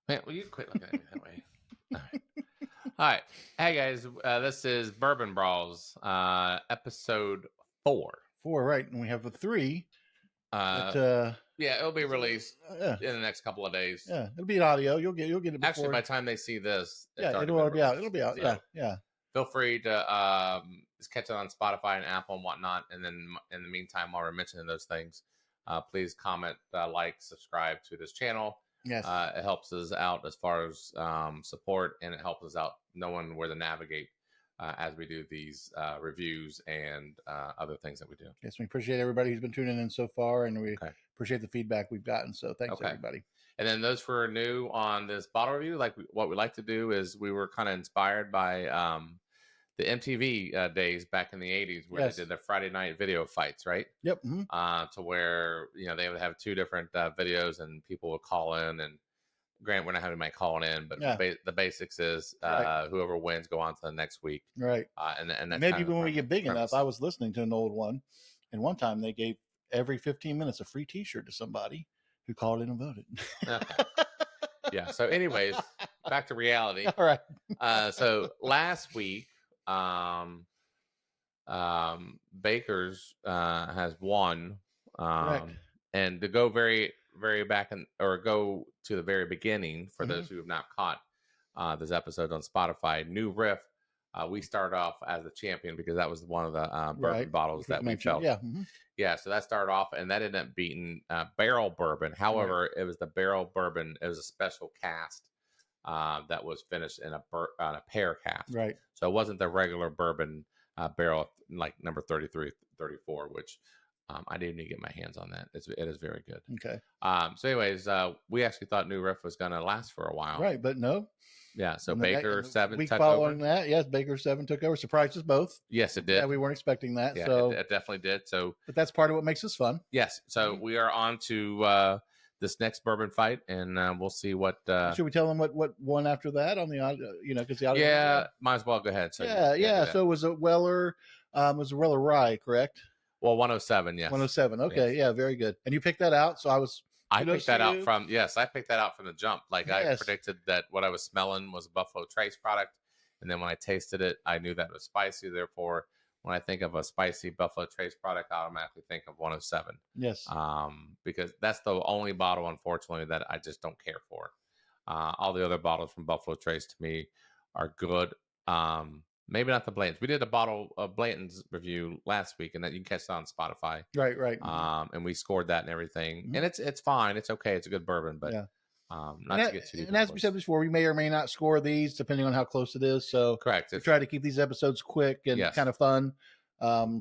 Man, will you quit looking at me that way? All right. All right. Hey, guys. This is Bourbon Brawls, episode 4. 4, right? And we have a 3. Uh, That yeah, it'll be released yeah, in the next couple of days. yeah. It'll be an audio. You'll get it before. Actually, by the time they see this, it's yeah, already it'll been be out. released. It'll be out. So Yeah, yeah. feel free to just catch it on Spotify and Apple and whatnot. And then in the meantime, while we're mentioning those things, please comment, like, subscribe to this channel. Yes. It helps us out as far as support, and it helps us out knowing where to navigate as we do these reviews and other things that we do. Yes, we appreciate everybody who's been tuning in so far, and we appreciate the feedback we've gotten. So thanks, everybody. And then those who are new on this bottle review, what we like to do is we were kind of inspired by the MTV days back in the 80s where they did the Friday night video fights, right? Yep. Mm-hmm. To where, they would have 2 different videos and people would call in. And granted, we're not having anybody calling in, but the basics is whoever wins go on to the next week. Right. And that's maybe when we get big enough, I was listening to an old one, and one time they gave every 15 minutes a free T-shirt to somebody who called in and voted. Okay. Yeah. So anyways, back to reality. All right. So last week, Baker's has won, and to go very back go to the very beginning for those who have not caught this episode on Spotify. New riff. We started off as the champion because that was one of the bourbon bottles that we felt. Yeah. Yeah. So that started off, and that ended up beating barrel bourbon. However, it was the barrel bourbon. It was a special cast that was finished in a pear cast. Right. So it wasn't the regular bourbon barrel like number 33, 34, which I didn't need to get my hands on that. It is very good. Okay. So anyways, we actually thought New Riff was going to last for a while. Right, but no. Yeah, so Baker 7 week took following over. that, yes, Baker 7 took over. Surprised us both. Yes, it did. Yeah, we weren't expecting that. Yeah, so it definitely did. So, but that's part of what makes us fun. Yes. So we are on to this next bourbon fight, and we'll see what. Should we tell them what won after that on the audio? Because the audio. Yeah, might as well go ahead. So yeah. So it was a Weller, Rye, correct? Well, 107, yes. 107. Okay, yeah, very good. And you picked that out, so I picked that out from the jump. I predicted that what I was smelling was a Buffalo Trace product, and then when I tasted it, I knew that it was spicy. Therefore, when I think of a spicy Buffalo Trace product, I automatically think of 107. Yes. Because that's the only bottle, unfortunately, that I just don't care for. All the other bottles from Buffalo Trace to me are good. Maybe not the Blanton's. We did a bottle of Blanton's review last week, and that you can catch it on Spotify. Right. And we scored that and everything, and it's fine. It's okay. It's a good bourbon, but not to get too deep. And as we said before, we may or may not score these depending on how close it is. So correct. We try to keep these episodes quick and kind of fun. I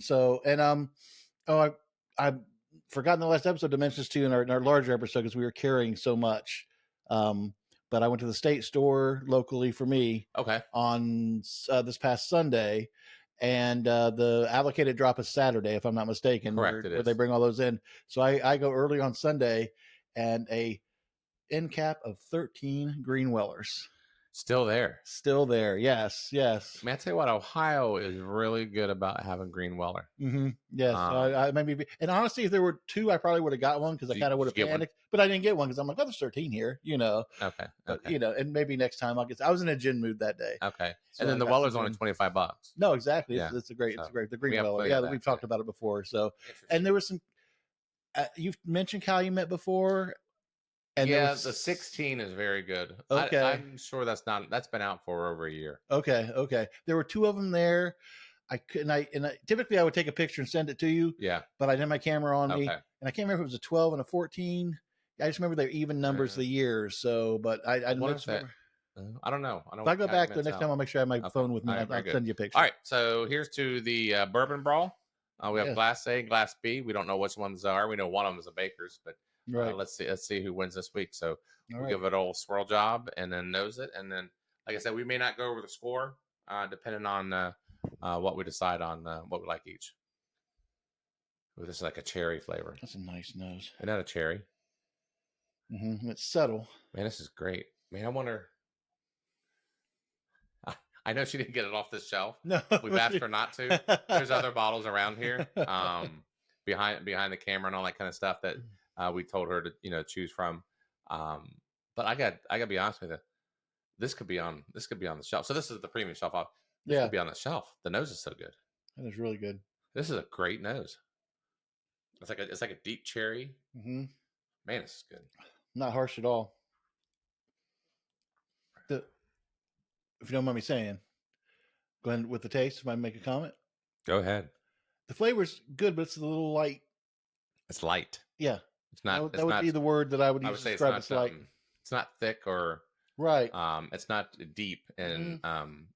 forgot in the last episode to mention this to you in our larger episode because we were carrying so much. But I went to the state store locally for me. Okay. On this past Sunday, and the allocated drop is Saturday, if I'm not mistaken. Correct. Where they bring all those in. So I go early on Sunday, and a end cap of 13 Green Wellers. Still there. Yes. Man, I tell you what, Ohio is really good about having Green Weller. Mm-hmm. Yes. And honestly, if there were 2, I probably would have got one because I kind of would have panicked. But I didn't get one because I'm like, there's 13 here, Okay. But, and maybe next time I'll get. I was in a gin mood that day. Okay. So and then the Weller's only $25. No, exactly. Yeah. It's great. The Green Weller. Yeah, we've talked about it before. So, and there was some. You've mentioned Calumet before. And the 16 is very good. Okay. I'm sure that's been out for over a year. Okay. There were 2 of them there. Typically I would take a picture and send it to you. Yeah. But I didn't have my camera on me. And I can't remember if it was a 12 and a 14. I just remember they're even numbers of the years. So, but I don't know. If I go back the next time, I'll make sure I have my phone with me. I'll send you a picture. All right. So here's to the Bourbon Brawl. We have Glass A, Glass B. We don't know which ones are. We know one of them is a Baker's, but right. Let's see who wins this week. So we'll give it an old swirl job and then nose it. And then, like I said, we may not go over the score depending on what we decide on what we like each. Ooh, this is like a cherry flavor. That's a nice nose. Isn't that a cherry? Mm-hmm. It's subtle. Man, this is great. Man, I wonder. I know she didn't get it off the shelf. No, we've asked her not to. There's other bottles around here, behind the camera and all that kind of stuff that we told her to choose from. But I got to be honest with you. This could be on the shelf. So this is the premium shelf. This could be on the shelf. The nose is so good. That is really good. This is a great nose. It's like a deep cherry. Mm-hmm. Man, this is good. Not harsh at all. If you don't mind me saying, go ahead with the taste. If I make a comment, go ahead. The flavor's good, but it's a little light. It's light. Yeah, it's not. That would be the word that I would use to describe it. It's light. It's not thick or right. It's not deep and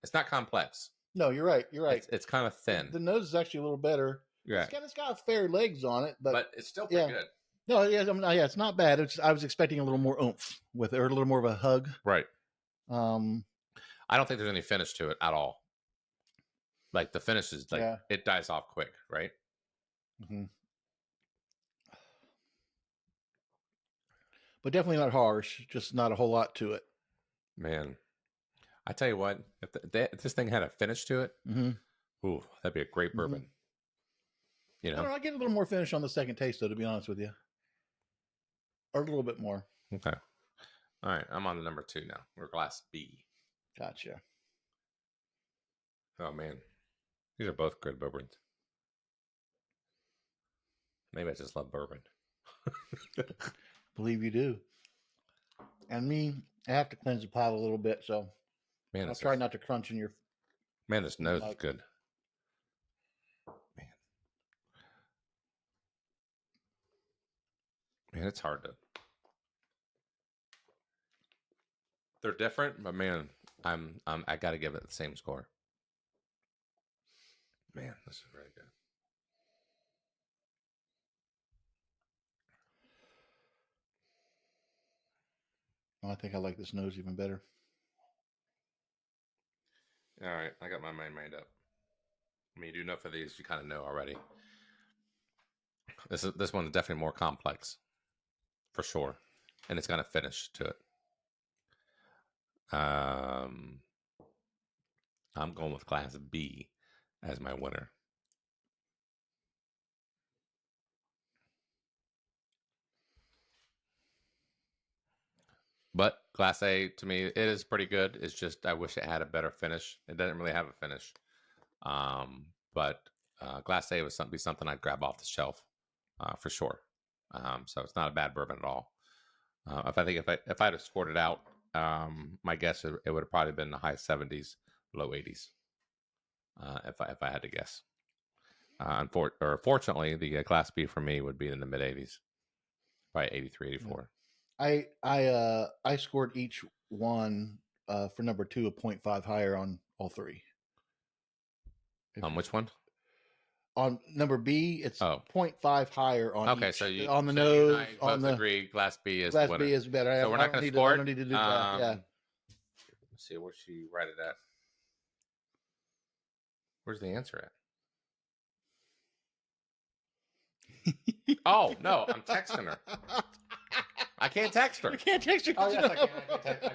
it's not complex. No, you're right. You're right. It's kind of thin. The nose is actually a little better. Yeah, it's got fair legs on it, but it's still pretty good. No, yeah, it's not bad. I was expecting a little more oomph with it, or a little more of a hug. Right. I don't think there's any finish to it at all. Like the finish is like it dies off quick, right? Mm-hmm. But definitely not harsh. Just not a whole lot to it. Man, I tell you what, if this thing had a finish to it, ooh, that'd be a great bourbon. You know, I get a little more finish on the second taste, though. To be honest with you, or a little bit more. Okay. All right, I'm on to number 2 now. We're glass B. Gotcha. Oh man, these are both good bourbons. Maybe I just love bourbon. Believe you do. And me, I have to cleanse the palate a little bit, so I'll try not to crunch in your. Man, this nose is good. Man, it's hard to. They're different, but man, I got to give it the same score. Man, this is very good. Oh, I think I like this nose even better. All right, I got my mind made up. I mean, you do know for these, you kind of know already. This one's definitely more complex, for sure, and it's got a finish to it. I'm going with Class B as my winner. But Class A, to me, it is pretty good. It's just I wish it had a better finish. It doesn't really have a finish. But Class A would be something I'd grab off the shelf for sure. So it's not a bad bourbon at all. If I'd have scored it out, my guess it would have probably been the high 70s, low 80s. If I had to guess. Fortunately, the Class B for me would be in the mid 80s, probably 83, 84. I scored each one for number 2 a 0.5 higher on all 3. On which one? On number B, it's 0.5 higher on. Okay, each. So on the nose. On the agree, Class B is Class B is better. So we're not going to score. I don't need to do that. Yeah. Let's see where she write it at. Where's the answer at? Oh no, I'm texting her. I can't text her. You can't text her. Oh yes, I can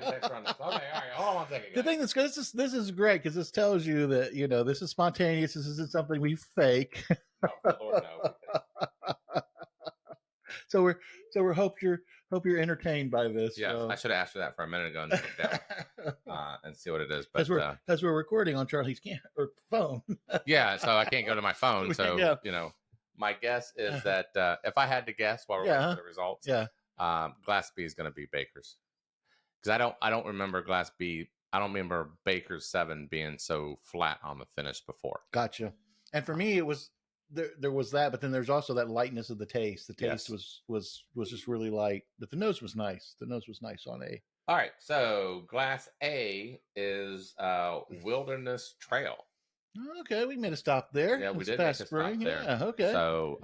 text her on this. Okay, all right. Hold on one second. The thing that's good. This is great because this tells you that this is spontaneous. This isn't something we fake. No, Lord no. So we hope you're entertained by this. Yeah, so. I should have asked her that for a minute ago and sit down and see what it is. But because we're recording on Charlie's phone. Yeah, so I can't go to my phone. So my guess is that if I had to guess while we're waiting for the results, Glass B is going to be Baker's, because I don't remember Glass B. I don't remember Baker's 7 being so flat on the finish before. Gotcha. And for me, it was there was that, but then there's also that lightness of the taste. The taste was just really light, but the nose was nice. The nose was nice on A. All right, so Glass A is Wilderness Trail. Okay, we made a stop there. Yeah, we did make a stop there. Yeah, okay. So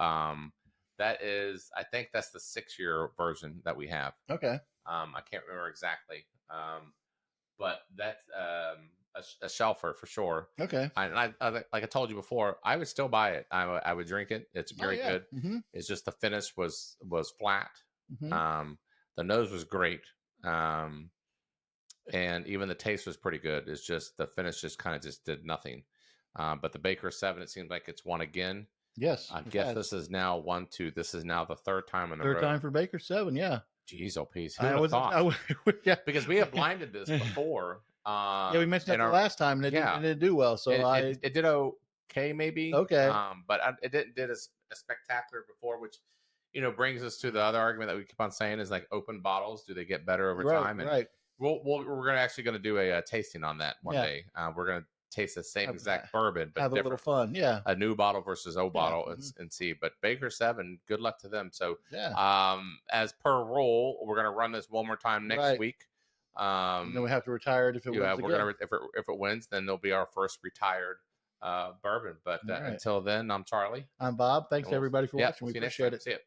that is, I think that's the 6-year version that we have. Okay. I can't remember exactly, but that's a shelfer for sure. Okay. I like I told you before, I would still buy it. I would drink it. It's very good. Mm-hmm. It's just the finish was flat. Mm-hmm. The nose was great. And even the taste was pretty good. It's just the finish just kind of just did nothing. But the Baker 7, it seems like it's won again. Yes. I guess this is now 1-2. This is now the third time in a row. Third time for Baker 7, yeah. Jeez, oh, peace. Who would have thought? Yeah. Because we have blinded this before. Yeah, we mentioned that the last time, and it didn't do well. So it did okay, maybe. Okay. But it did a spectacular before, which brings us to the other argument that we keep on saying is like open bottles. Do they get better over time? And right. We're actually going to do a tasting on that one day. We're going to taste the same exact bourbon, but have a little fun. Yeah, a new bottle versus old bottle, and see. But Baker 7, good luck to them. So, as per rule, we're going to run this one more time next week. And then we have to retire it if it wins. We're gonna if it wins, then it'll be our first retired bourbon. But until then, I'm Charlie. I'm Bob. Thanks everybody for watching. We appreciate it. See you.